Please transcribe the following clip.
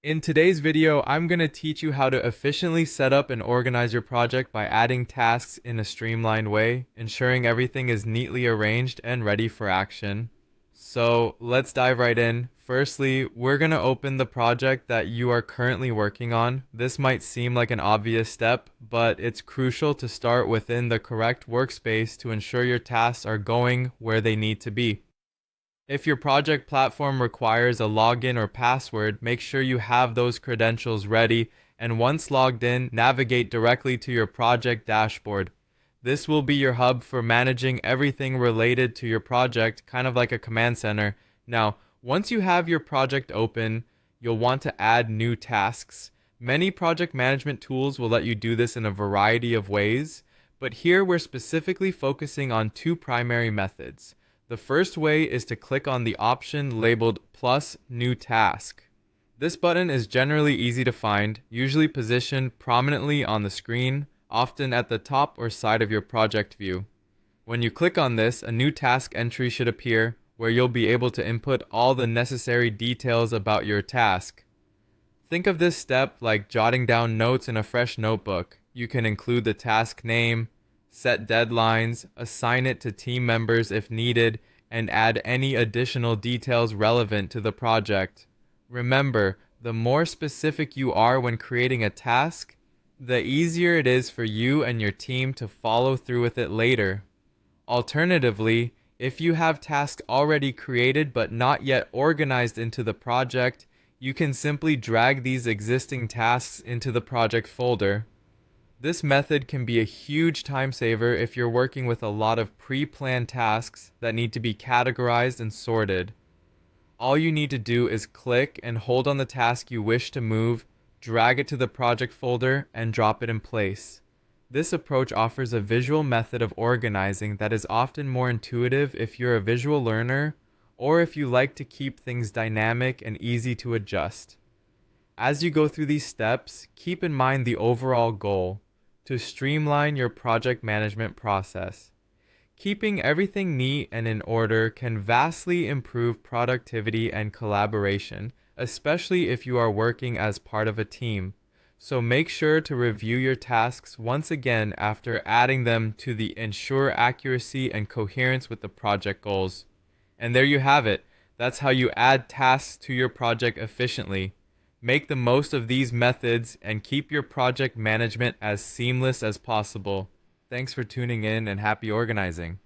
In today's video, I'm going to teach you how to efficiently set up and organize your project by adding tasks in a streamlined way, ensuring everything is neatly arranged and ready for action. So let's dive right in. Firstly, we're going to open the project that you are currently working on. This might seem like an obvious step, but it's crucial to start within the correct workspace to ensure your tasks are going where they need to be. If your project platform requires a login or password, make sure you have those credentials ready, and once logged in, navigate directly to your project dashboard. This will be your hub for managing everything related to your project, kind of like a command center. Now, once you have your project open, you'll want to add new tasks. Many project management tools will let you do this in a variety of ways, but here we're specifically focusing on two primary methods. The first way is to click on the option labeled plus new task. This button is generally easy to find, usually positioned prominently on the screen, often at the top or side of your project view. When you click on this, a new task entry should appear where you'll be able to input all the necessary details about your task. Think of this step like jotting down notes in a fresh notebook. You can include the task name, set deadlines, assign it to team members if needed, and add any additional details relevant to the project. Remember, the more specific you are when creating a task, the easier it is for you and your team to follow through with it later. Alternatively, if you have tasks already created but not yet organized into the project, you can simply drag these existing tasks into the project folder. This method can be a huge time saver if you're working with a lot of pre-planned tasks that need to be categorized and sorted. All you need to do is click and hold on the task you wish to move, drag it to the project folder, and drop it in place. This approach offers a visual method of organizing that is often more intuitive if you're a visual learner or if you like to keep things dynamic and easy to adjust. As you go through these steps, keep in mind the overall goal: to streamline your project management process. Keeping everything neat and in order can vastly improve productivity and collaboration, especially if you are working as part of a team. So make sure to review your tasks once again after adding them to ensure accuracy and coherence with the project goals. And there you have it. That's how you add tasks to your project efficiently. Make the most of these methods and keep your project management as seamless as possible. Thanks for tuning in and happy organizing.